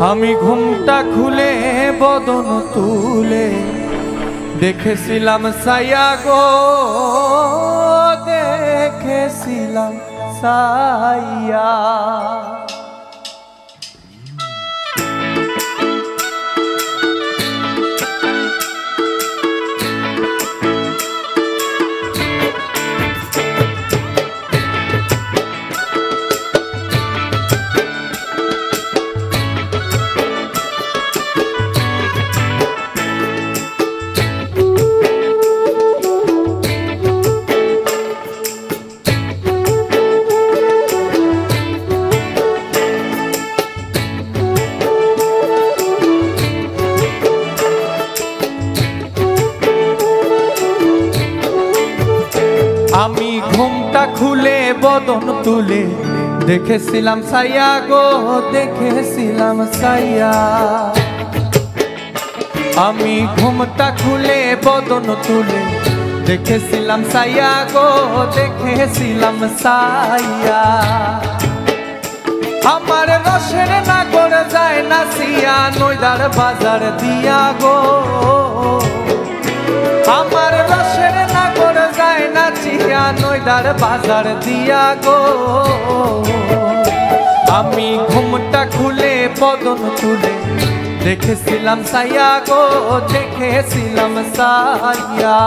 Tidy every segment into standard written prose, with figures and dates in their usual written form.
আমি ঘুমটা খুলে বদন তুলে দেখেছিলাম সায়া গো, দেখেছিলাম সায়া। আমি ঘুমটা খুলে বদন তুলে দেখেছিলাম সায়া গো, দেখেছিলাম সায়া। আমি ঘুমটা খুলে বদন তুলে দেখেছিলাম সায়া গো, দেখেছিলাম সায়া। আমার রসের নাগর যায় না সিয়া, নইদার বাজার দিয়া গো। আমার রসের নাগর যায় না চিয়া, নইদার বাজার দিয়া গো। আমি ঘুমটা খুলে বদন তুলে দেখেছিলাম সায়া গো, দেখেছিলাম সায়া।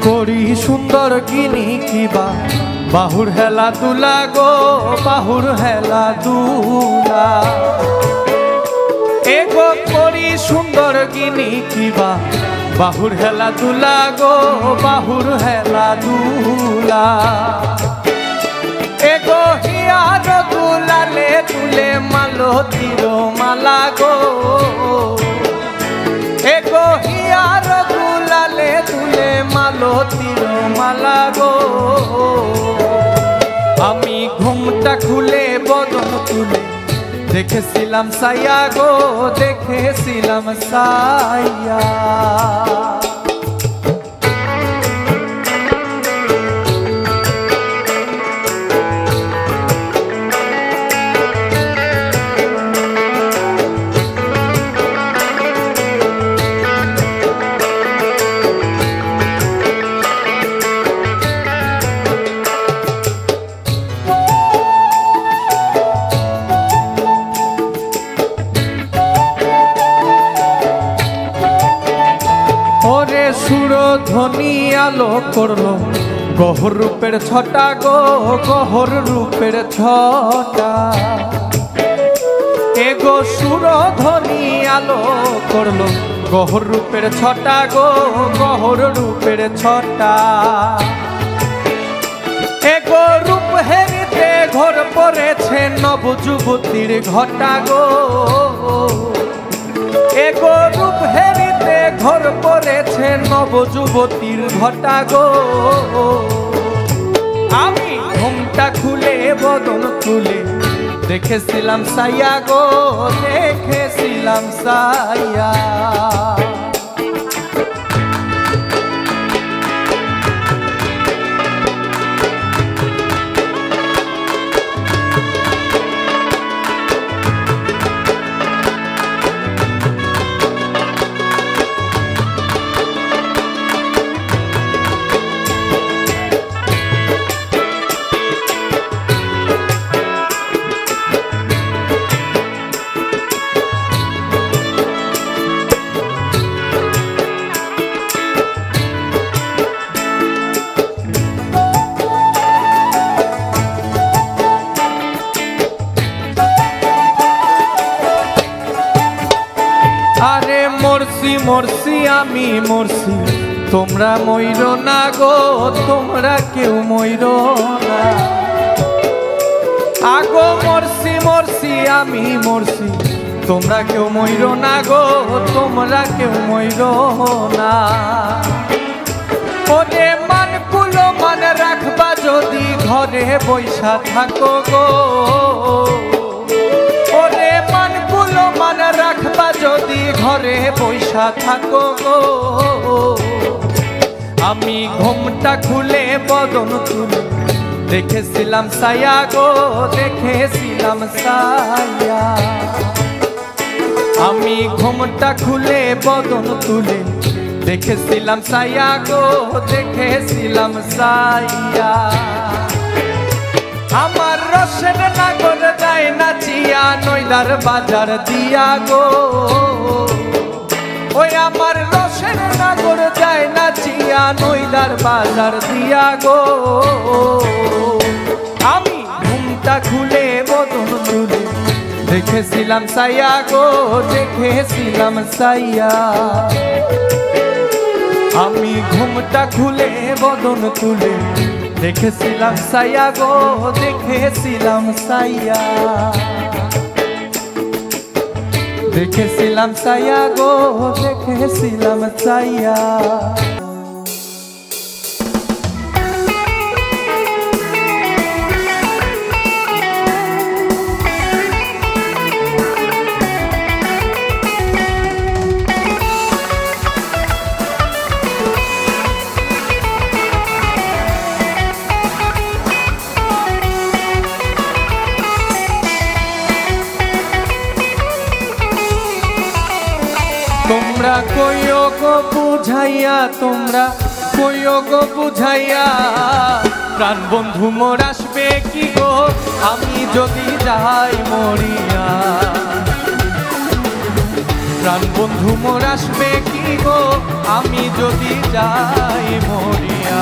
করি সুন্দর কিনি কিবা বাহুর হেলা দুলা গো, বাহুর হেলা দুলা। এগো করি সুন্দর কিনি কিবা বাহুর হেলা দুলা গো, বাহুর হেলা দুলা। এগো হিয়ার দুলালে তুলে মালো তীর মালা গো। এগো হিয়ার দুলালে তুলে মালো তীর মালা গো। আমি ঘুমটা খুলে বদন তুলে দেখেছিলাম সায়া গো, দেখেছিলাম সায়া। ওরে সুরধ্বনি আলো করলো গহর রূপের ছটা গো, গহর রূপের ছটা। এগো সুরধ্বনি আলো করলো গহর রূপের ছটা গো, গহর রূপের ছটা। এগো রূপ হেরিতে ঘর পড়েছে নব যুবতীর ঘটা গো। এগো রূপ হেরিতে ঘর পড়েছে নব যুবতীর ঘটা গো। আমি ঘুমটা খুলে বদন তুলে দেখেছিলাম সায়া গো, দেখেছিলাম সায়া। মরছি মরছি আমি মরছি তোমরা মইর না গো, তোমরা কেউ মইর না। আগো মরছি মরছি আমি মরছি, তোমরা কেউ মইর না গো, তোমরা কেউ মইর না। ওরে মান কুলো মান রাখবা যদি ঘরে বৈশা থাকো গো, ওরে মান কুলো মান রাখবা যদি ঘরে বৈশা থাকো গো। আমি ঘুমটা খুলে বদন তুলে দেখেছিলাম সায়া গো, দেখেছিলাম সায়া। আমি ঘুমটা খুলে বদন তুলে দেখেছিলাম সায়া গো, দেখেছিলাম সায়া। আমার রসের নাগর যায় নাচিয়া নইলার বাজার দিয়া গো, ওই আমার রসের নাগর যায় নাচিয়া নইলার বাজার দিয়া গো। আমি ঘুমটা খুলে বদন তুলে দেখেছিলাম সায়া গো, দেখেছিলাম সাইয়া। আমি ঘুমটা খুলে বদন তুলে দেখেছিলাম সায়া গো, দেখেছিলাম সাইয়া। দেখেছিলাম সায়া গো, দেখেছিলাম সাইয়া। তোমরা কইও গো বুঝাইয়া, তোমরা কইও গো বুঝাইয়া, প্রাণ বন্ধু মোর আসবে কি গো আমি যদি যাই মরিয়া। প্রাণ বন্ধু মোর আসবে কি গো আমি যদি যাই মরিয়া।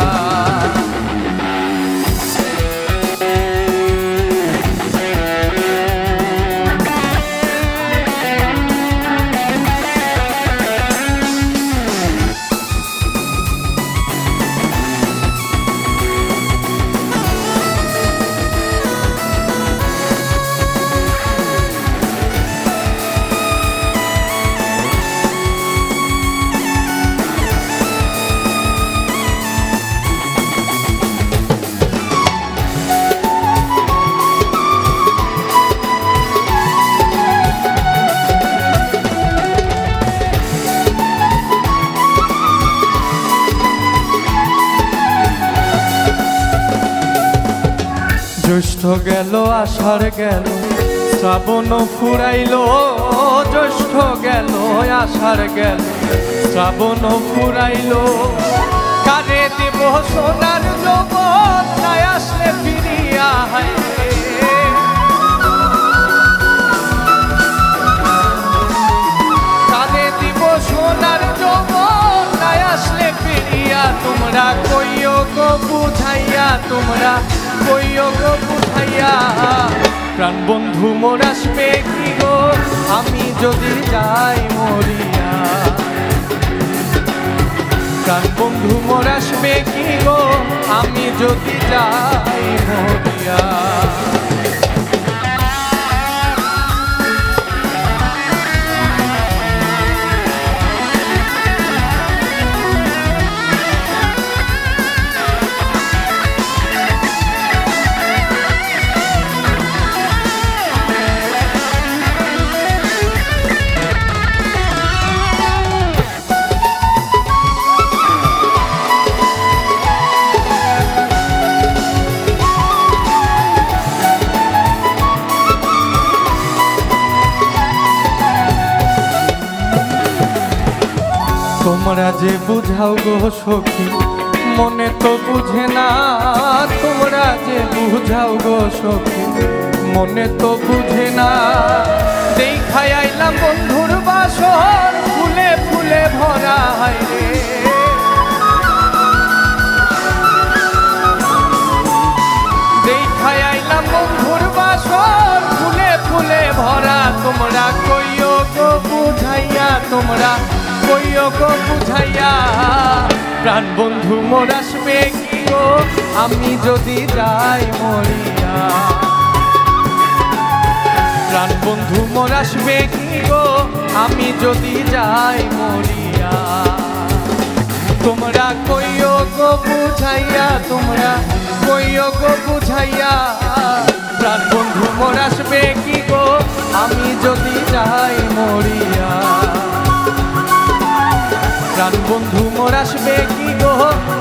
জ্যৈষ্ঠ গেল আষাঢ় গেল শ্রাবণ ফুরাইল, জ্যৈষ্ঠ গেল আষাঢ় গেল শ্রাবণ ফুরাইল। কারে দেব সোনার যৌবন নাই আসলে ফিরিয়া, কারে দিব সোনার যৌবন নাই আসলে ফিরিয়া। তোমরা কইও গো বুঝাইয়া, তোমরা কইও গো বুঝাইয়া, প্রাণ বন্ধু মোর আসবে কি গো আমি যদি যাই মরিয়া। প্রাণ বন্ধু মোর আসবে কি গো আমি যদি যাই মরিয়া। তোমরা যে বুঝাও গো সখী মনে তো বুঝে না, তোমরা যে বুঝাও গো সখী মনে তো বুঝে না। দেখাই আইলাম বন্ধুর বাসর ফুলে ফুলে ভরা রে, দেখাই আইলাম বন্ধুর বাসর ফুলে ফুলে ভরা। তোমরা কইও গো বুঝাইয়া, তোমরা কইও গো বুঝাইয়া প্রাণ বন্ধু মোর আসবে কি গো আমি যদি যাই মরিয়া প্রাণ বন্ধু মোর আসবে কি গো আমি যদি যাই মরিয়া তোমরা কইও গো বুঝাইয়া তোমরা কইও গো বুঝাইয়া প্রাণ বন্ধু মোর আসবে কি গো আমি যদি যাই মরিয়া প্রাণ বন্ধু মোর আসবে কি গো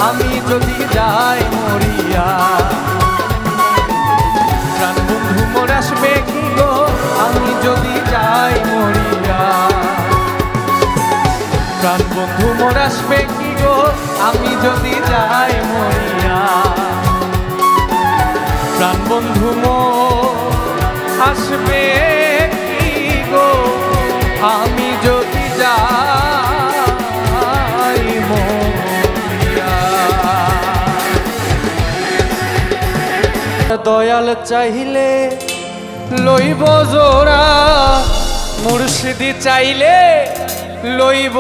আমি যদি যাই মরিয়া প্রাণ বন্ধু মোর আসবে কি গো আমি যদি যাই মরিয়া প্রাণ বন্ধু মোর আসবে কি গো আমি যদি যাই মরিয়া প্রাণ বন্ধু মোর আসবে কি গো আমি যদি যাই মরিয়া দয়াল চাইলে লইব জোড়া মুর্শিদি চাইলে লইব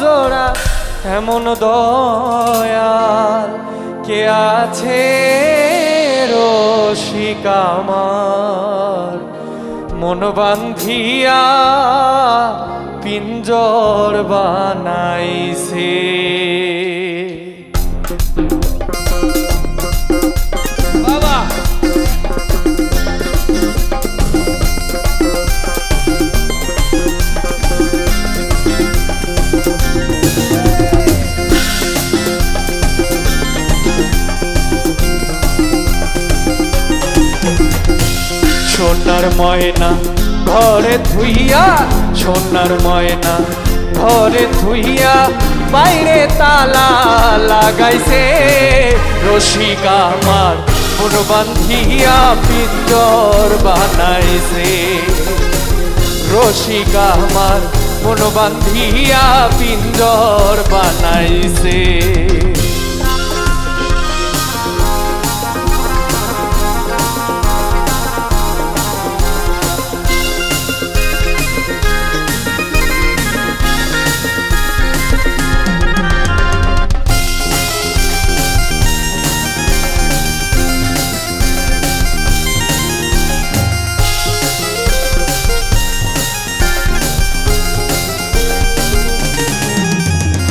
জোড়া এমন দয়াল কে আছে রসিক আমার মন বান্ধিয়া পিঞ্জর বানাইছে বাবা সোনার ময়না ঘরে থুইয়া সোনার ময়না ঘরে থুইয়া বাইরে তালা লাগাইছে রসিক আমার মন বান্ধিয়া পিঞ্জর বানাইছে রসিক আমার মন বান্ধিয়া পিঞ্জর বানাইছে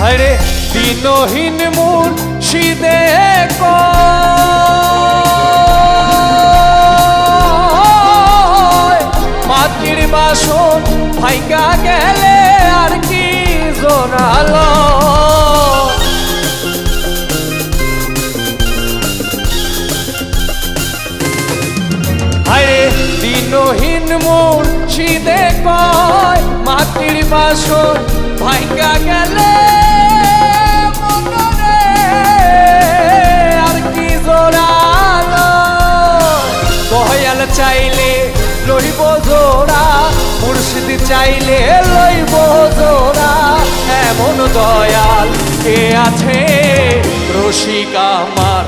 হরে দিনহীন মুর্শিদে মাটির বাসন ভাইগা গেলে আর কি জোরালো হরে দিনহীন মুর্শিদে কয় মাটির বাসন ভাইগা গেলে দয়াল চাইলে লইব জোড়া মুর্শিদ চাইলে লইব জোড়া এমন দয়াল কে আছে রসিক আমার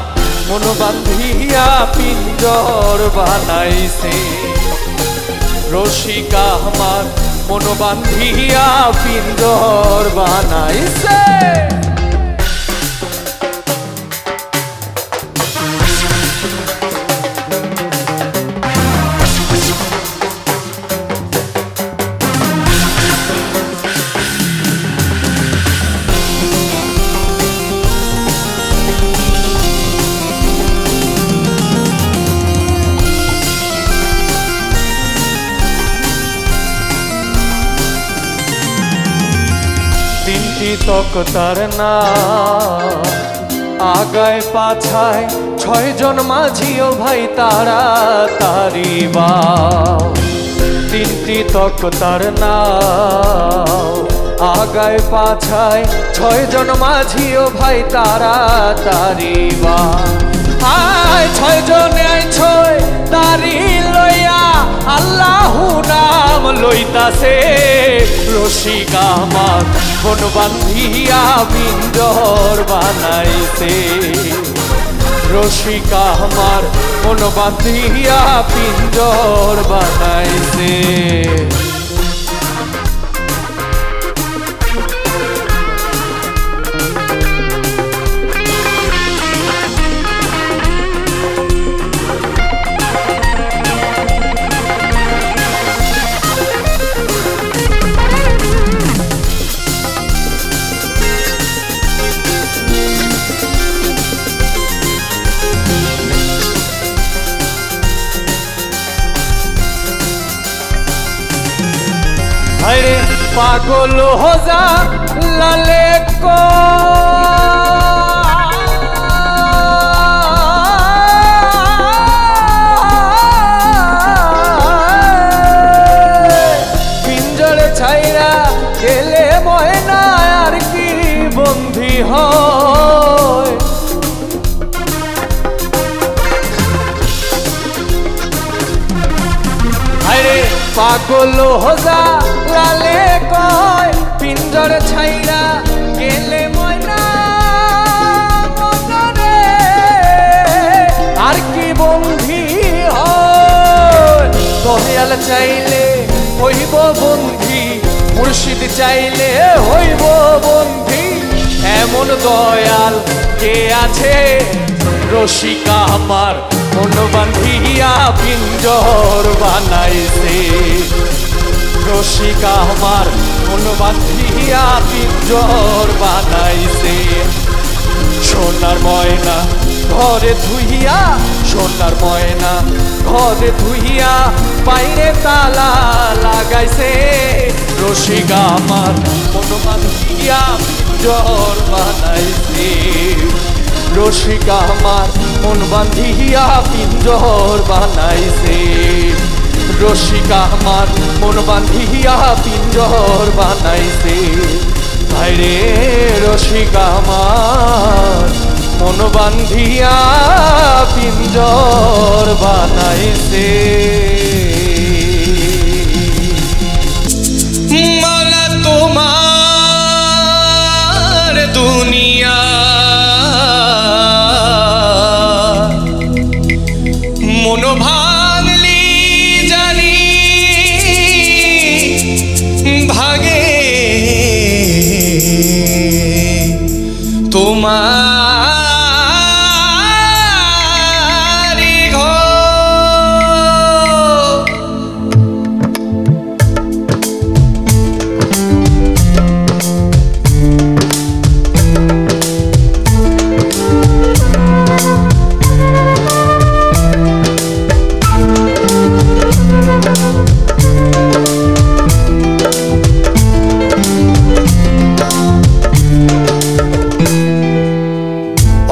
মন বান্ধিয়া পিঞ্জর বানাইছে রসিক আমার মন বান্ধিয়া পিঞ্জর বানাইছে তক্তার না আগায় পাছায় ছয়জন মাঝিও ভাই তারা তারি বাও তিনটি তক্তার না আগায় পাছায় ছয়জন মাঝিও ভাই তারা তারি বাও আয় ছয়জনে আয় ছয় তারি লইয়া আল্লাহু নাম লইতাছে রসিক আমার মন বান্ধিয়া পিঞ্জর বানাইছে রসিক আমার মন বান্ধিয়া পিঞ্জর বানাইছে পাগল হোজা লালে কো পিঞ্জরে ছাইরা গেলে ময়না আর কি বন্ধি হয় আরে পাগল হোজা লালে কয় পিঞ্জরে ছাইরা গেলে ময়না মনরে আর কি বন্ধি হয় দয়াল চাইলে হইব বন্ধি মুর্শিদ চাইলে হইব বন্ধি এমন দয়াল কে আছে রসিকা আমার মন বান্ধিয়া পিঞ্জর বানাইছে রসিকা আমার মন বান্ধিয়া পিঞ্জর বানাইছে সোনার ময়না ঘরে ধুইয়া সোনার ময়না ঘরে ধুইয়া বাইরে তালা লাগাইছে রসিকা আমার মন বান্ধিয়া পিঞ্জর বানাইছে রসিকা আমার মন বান্ধিয়া পিঞ্জর বানাইছে রসিকা আমার মন বান্ধিয়া পিঞ্জর বানাইছে ভাইরে রসিকা আমার মন বান্ধিয়া পিঞ্জর বানাইছে মালা তোমার দুনিয়া মন ভাঙলি জানি ভাগে তোমার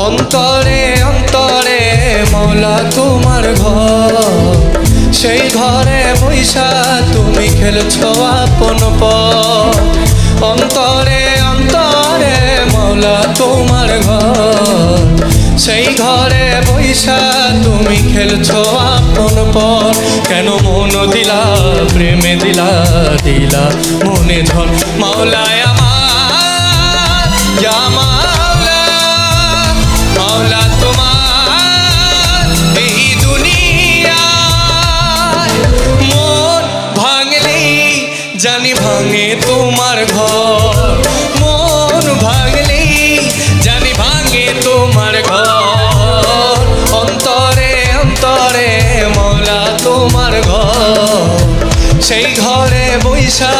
অন্তরে অন্তরে মৌলা তোমার ঘর সেই ঘরে বৈশা তুমি খেলছো আপন পথ অন্তরে অন্তরে মৌলা তোমার ঘর সেই ঘরে বৈশা তুমি খেলছো আপন পথ কেন মন দিলা প্রেমে দিলা দিলা মনে ধন মাওলায় আমার মাওলা তোমার এই দুনিয়ায় মন ভাঙলি জানি ভাঙে তোমার ঘর মন ভাঙলি জানি ভাঙে তোমার ঘর অন্তরে অন্তরে মাওলা তোমার ঘর সেই ঘরে বৈশা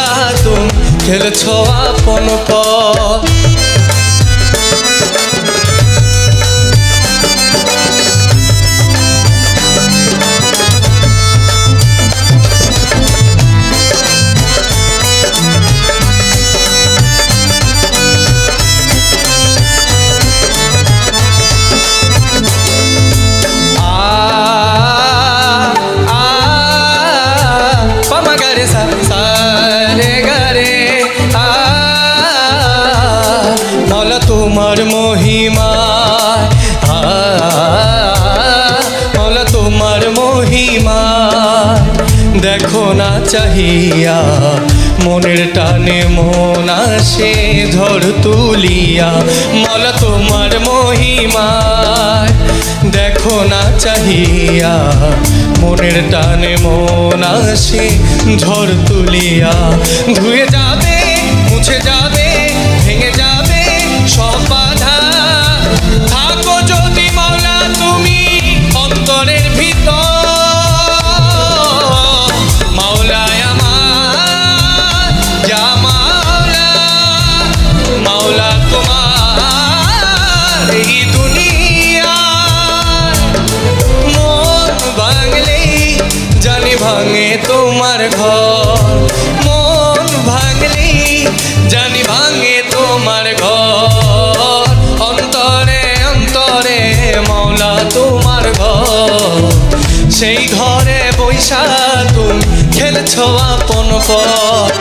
তুমি খেলছো আপন পথ তোমার মহিমা মৌলা তোমার মহিমা দেখো না চাহিয়া মনের টানে মন আসে ঝড় তুলিয়া মৌলা তোমার মহিমা দেখো না চাহিয়া মনের টানে মন আসে ঝড় তুলিয়া ধুয়ে যাবে মুছে যাবে ভেঙে যাবে সব বাধা থাকো যদি মাওলা তুমি অন্তরের ভিতর মাওলায় আমার যা মাওলা তোমার এই দুনিয়া মন ভাঙলেই জানি ভাঙে তোমার ঘর মন ভাঙলেই সেই ঘরে বৈশা তুমি খেলছো আপন পথ।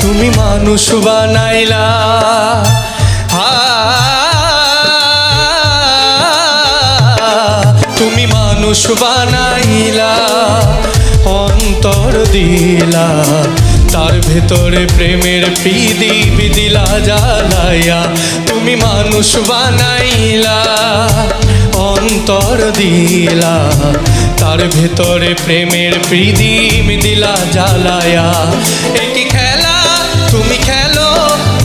তুমি মানুষ বানাইলা তুমি মানুষ বানাইলা অন্তর দিলা তার ভেতরে প্রেমের প্রদীপ দিলা জ্বালাইয়া। তুমি মানুষ বানাইলা অন্তর দিলা তার ভেতরে প্রেমের প্রদীপ দিলা জ্বালাইয়া। একই খেলা তুমি খেলো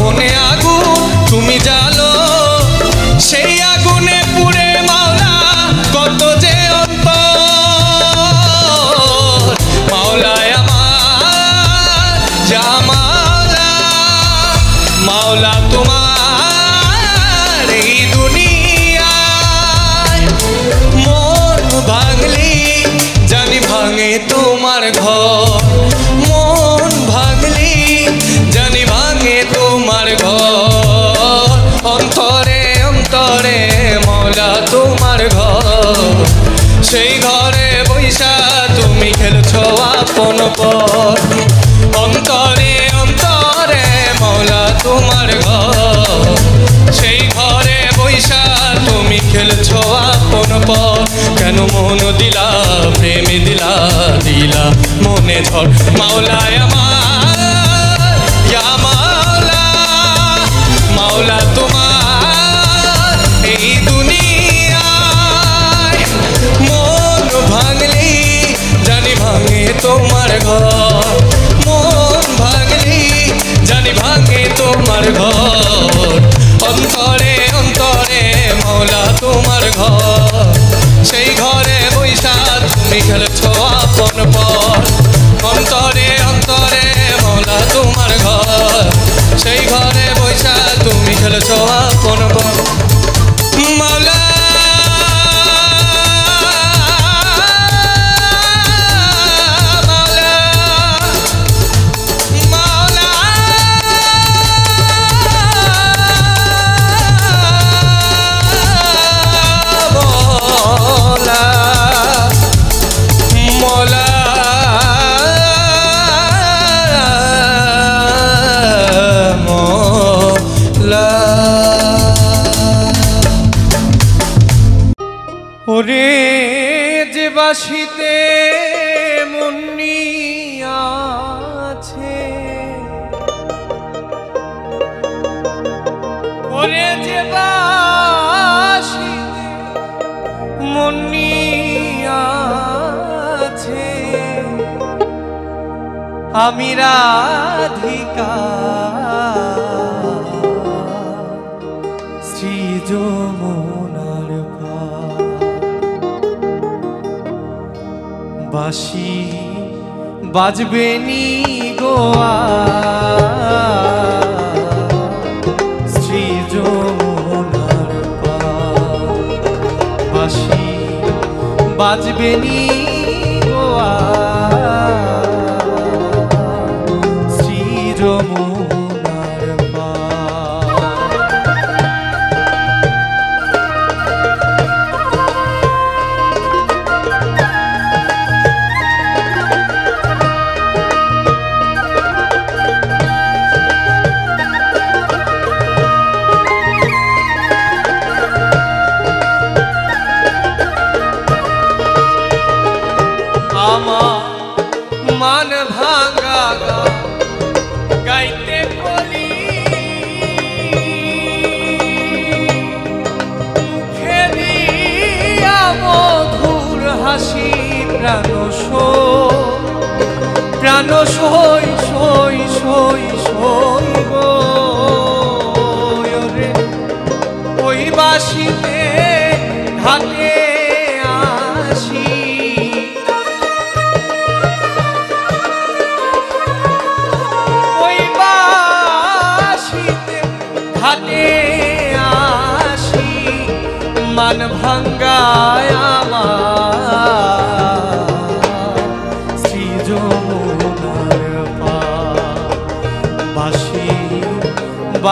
মনে আগুন তুমি জ্বালো সেই আগুনে পুড়ে মাওলা কত যে অন্তর। মাওলায় আমার যা মাওলা মাওলা তোমার এই দুনিয়ায় মন ভাঙলি জানি ভাঙে তোমার ঘর। মন ভাঙলি জানি ভাঙে তোমার ঘর। অন্তরে অন্তরে মাওলা তোমার ঘর সেই ঘরে বৈশা তুমি খেলছো আপন পথ। অন্তরে অন্তরে মাওলা তোমার ঘর সেই ঘরে বৈশা তুমি খেলছো আপন পথ। কেন মন দিলা প্রেম দিলা দিলা মনে ঝড়। মাওলায় আমার ইয়া মাওলা মাওলা তোমার এই দুনিয়ায় মন ভাঙলি জানি ভাঙে তোমার ঘর। মন ভাঙলি জানি ভাঙে তোমার ঘর। অন্তরে অন্তরে মাওলা তোমার ঘর সেই ঘরে বৈশা তুমি খেলছো আপন পথ। অন্তরে অন্তরে মাওলা তোমার ঘর সেই ঘরে বৈশা তুমি খেলছো আপন পথ। মাওলা ওরে যে বাসিতে মুন্নি আছে ওরে যে বাসিতে মুন্নি আছে আমি রাধিকা শ্রী যমুনার বাঁশি বাজবে নি গোয়া শ্রী যমুনার বাঁশি বাজবে নি গোয়া শ্রী যমুনার মান ভাঙা গাইতে বলি মুখে দিয়া মধুর হাসি প্রাণ সই সই সই সই গো ওই বাসিতে ঘাটে আসি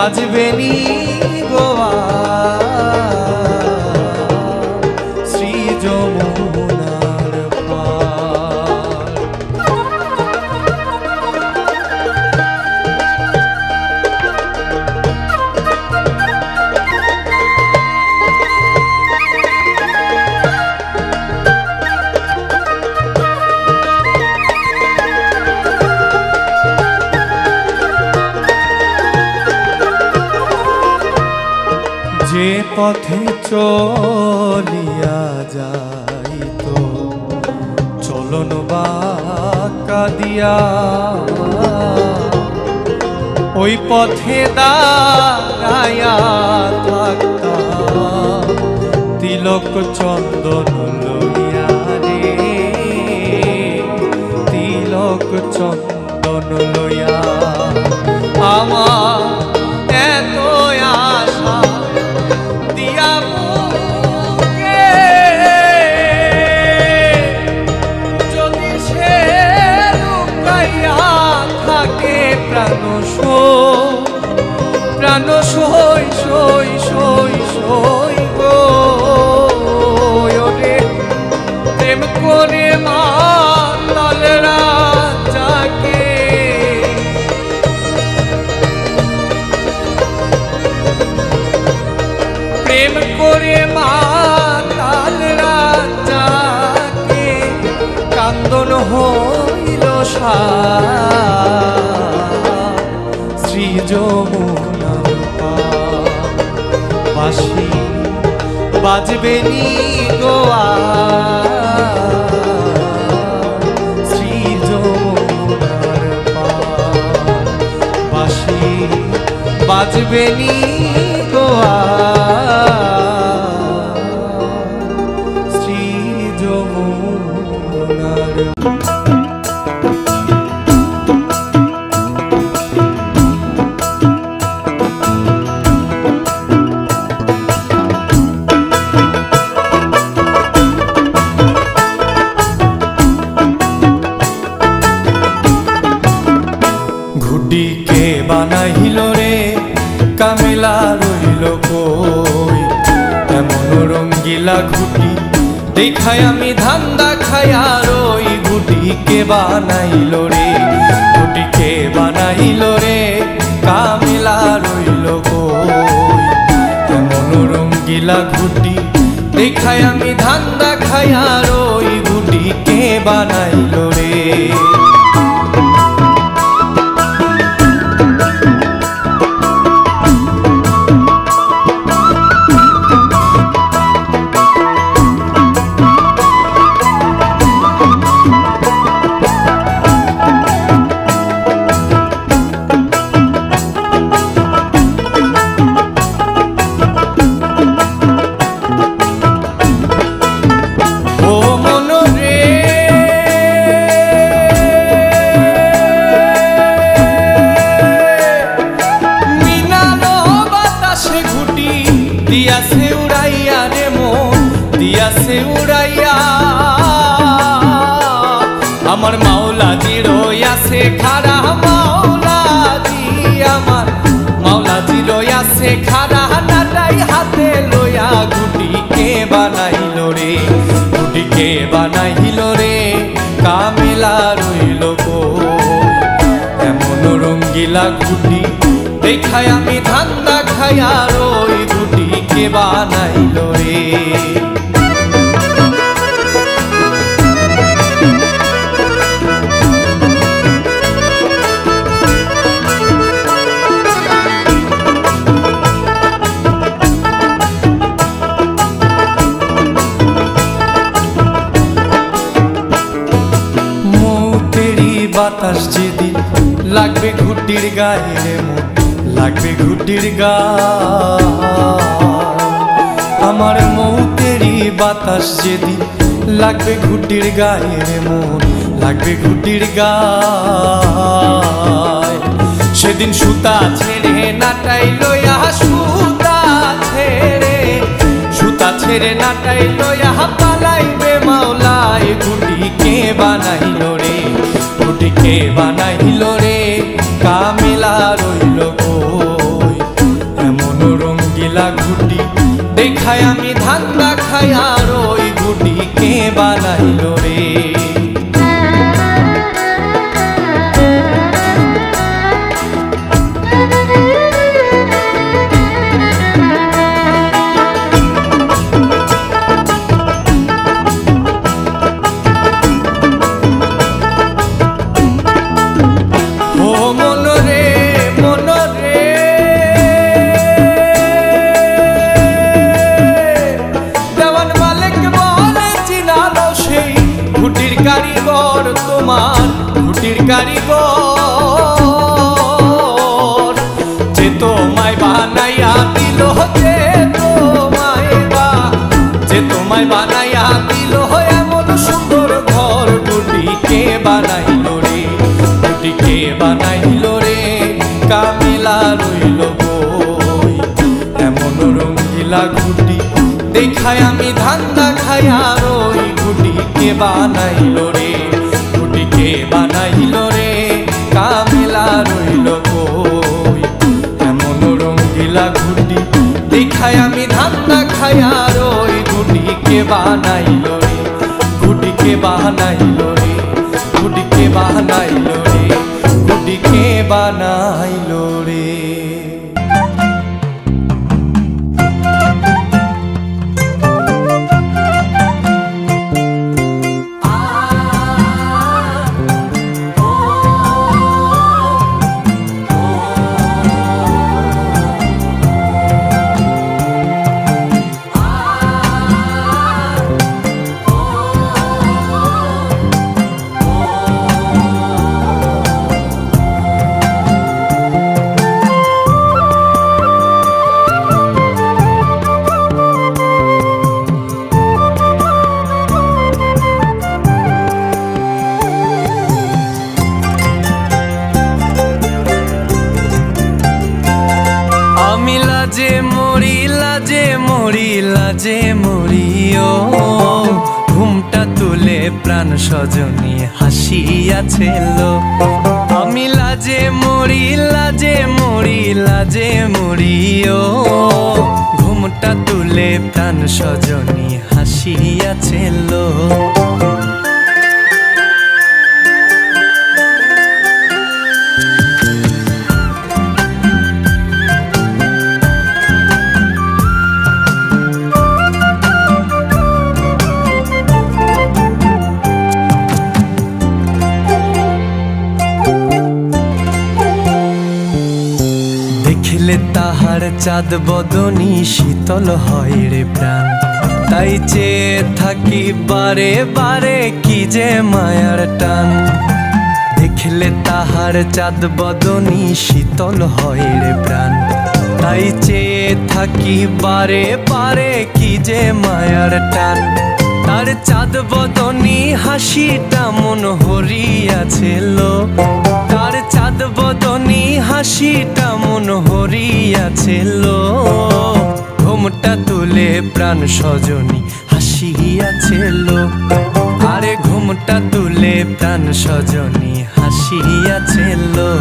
বাজবে নি গোয়া শ্রী যমুনার পার। যে পথে চলিয়া যাইত চলন বাঁকা দিয়া, ওই পথে দাঁড়াইয়া থাকতাম তিলক চন্দন লইয়া রে, তিলক চন্দন লইয়া। আমার এত আশা দিয়া বুকে যদি সে লুকাইয়া থাকে প্রাণ সই সই সই সই গো রে, প্রেম করে মাতাল রাজাকে প্রেম করে মাতাল রাজাকে কান্দন হইল শ্রী যমুনার পার। বাঁশি বাজবে নি গোয়া শ্রী যমুনার পার। বাঁশি বাজবে নি গোয়া শ্রী যমুনার। ঘুটিকে বানাইল রে কামেলা রইল কই, এমন রঙ্গিলা ঘুটি দেখাই আমি ধান্দা খায়া রই। ঘুটিকে বানাইল রে, ঘুটিকে বানাইল রে কামেলা রইল কই, এমন রঙ্গিলা ঘুটি দেখাই আমি ধান্দা খায়া রই। ঘুটিকে বানাইল রে। দিয়াছে উড়াইয়া রে মন দিয়াছে উড়াইয়া, আমার মাওলাজি রইয়াছে খারা মাওলাজি, আমার মাওলাজি রইয়াছে খারা নাটাই হাতে লইয়া। ঘুটিকে বানাইল রে, ঘুটিকে বানাইল রে কামেলা রইল কই, এমন রঙ্গিলা ঘুটি দেখাই আমি ধান্দা খায়া রই। ঘুটিকে বানাইল রে। মৌতেরি বাতাস যেদিন লাগবে ঘুটির গায়ে রে মন লাগবে ঘুটির গায়ে, আমার মৌতেরি বাতাস যেদিন লাগবে ঘুটির গায়ে রে মন লাগবে ঘুটির গায়ে। সেদিন সুতা ছেড়ে নাটাই লইয়া সুতা ছেড়ে নাটাই লইয়া পালাইবে মাওলায়। ঘুটিকে বানাইল রে, ঘুটিকে বানাইল রে কামেলা রইল কই, দেখায় আমি ধান্দা খাই আর ওই ঘুটি কে বানাইলো রে। কারিগর তোমার ঘুটির কারিগর, যে তোমায় বানাইয়া দিল, যে তোমায় বানাইয়া দিল এমন সুন্দর ঘর। ঘুটিকে বানাইলো রে, ঘুটিকে বানাইলো রে, কামিলা রইল বই। এমন রঙ্গিলা ঘুটি দেখায় আমি ধান্দা খাই আর ওই ঘুটিকে বানাইলো রে, ঘুটিকে বানাইলো রে, কামিলা রইল বই। এমন রঙ্গিলা ঘুটি দেখায় আমি ধান্দা খাই আর ওই ঘুটিকে বানাইলো রে, ঘুটিকে বানাইলো রে, ঘুটিকে বানাইলো রে, ঘুটিকে বানাইলো রে। লাজে মরি, লাজে মরি, লাজে মরি ও, ঘুমটা তুলে প্রাণ সজনী হাসিয়াছে লো। আমি লাজে মরি, লাজে মরি, লাজে মরি ও, ঘুমটা তুলে প্রাণ সজনী হাসিয়াছে লো। দেখলে তাহার চাঁদ বদনী শীতল হয় রে প্রাণ, তাই চেয়ে থাকি বারে বারে কি যে মায়ার টান। দেখলে তাহার চাঁদ বদনী শীতল হয় রে প্রাণ, তাই চেয়ে থাকি বারে বারে কি যে মায়ার টান। তার চাঁদ বদনী হাসিটা মন হরিয়াছে লো, তার চাঁদ বদনী হাসিটা মন হরিয়াছে লো। ঘুমটা তুলে প্রাণ সজনী হাসিয়াছে লো, আরে ঘুমটা তুলে প্রাণ সজনী হাসিয়াছে লো।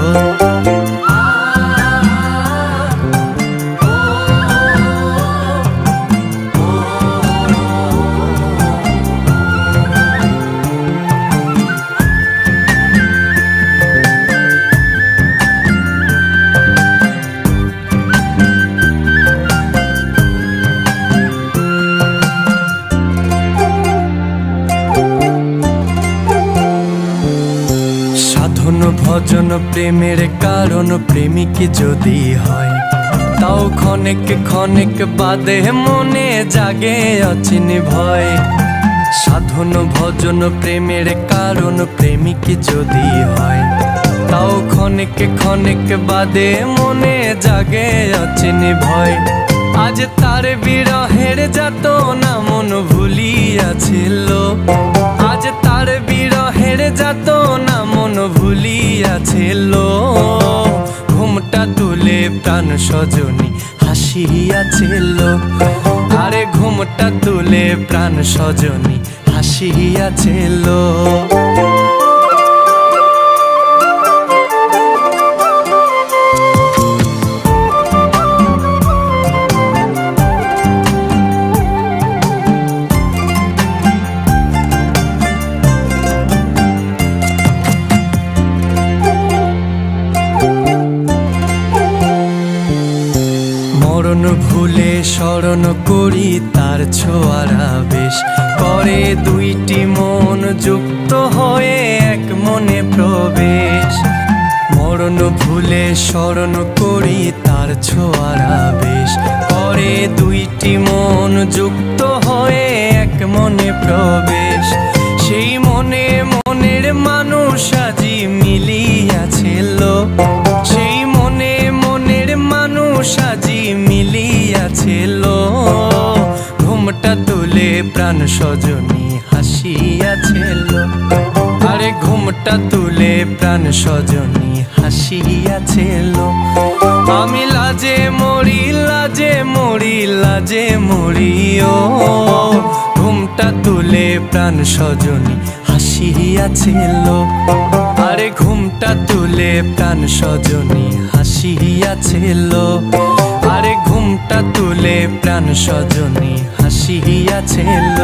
ভজন প্রেমের কারণ প্রেমিক যদি হয়, তাও ক্ষণেক ক্ষণেক বাদে মনে জাগে অচিন ভয়। সাধন ভজন প্রেমের কারণ প্রেমিক যদি হয়, তাও ক্ষণেক ক্ষণেক বাদে মনে জাগে অচিন ভয়। আজ তার বিরহের যাতনা মন ভুলিয়াছিল, আজ তার বিরহের যাতনা মন ভুলিয়াছিল। ঘুমটা তুলে প্রাণ সজনী হাসিয়াছিল, আরে ঘুমটা তুলে প্রাণ সজনী হাসিয়াছিল। স্মরণ করি তার ছোঁয়ার আবেশ, করে দুইটি মন যুক্ত হয়ে এক মনে প্রবেশ। মরণ ভুলে স্মরণ করি তার ছোঁয়ার আবেশ, করে দুইটি মন যুক্ত হয়ে এক মনে প্রবেশ। সেই মনে মনের মানুষ আজি মিলিয়াছিল, সেই মনে মনের মানুষ আজি মিলিয়াছিল। ঘুমটা তুলে প্রাণ সজনী হাসিয়াছিল, আরে ঘুমটা তুলে প্রাণ সজনী হাসিয়াছিল। আমি লাজে মরি লাজে মরি লাজে মরিও, ঘুমটা তুলে প্রাণ সজনী হাসিয়াছিল, আরে ঘুমটা তুলে প্রাণ সজনী হাসিয়াছিল, আরে ঘুমটা তুলে প্রাণ সজনী হাসিয়াছিল।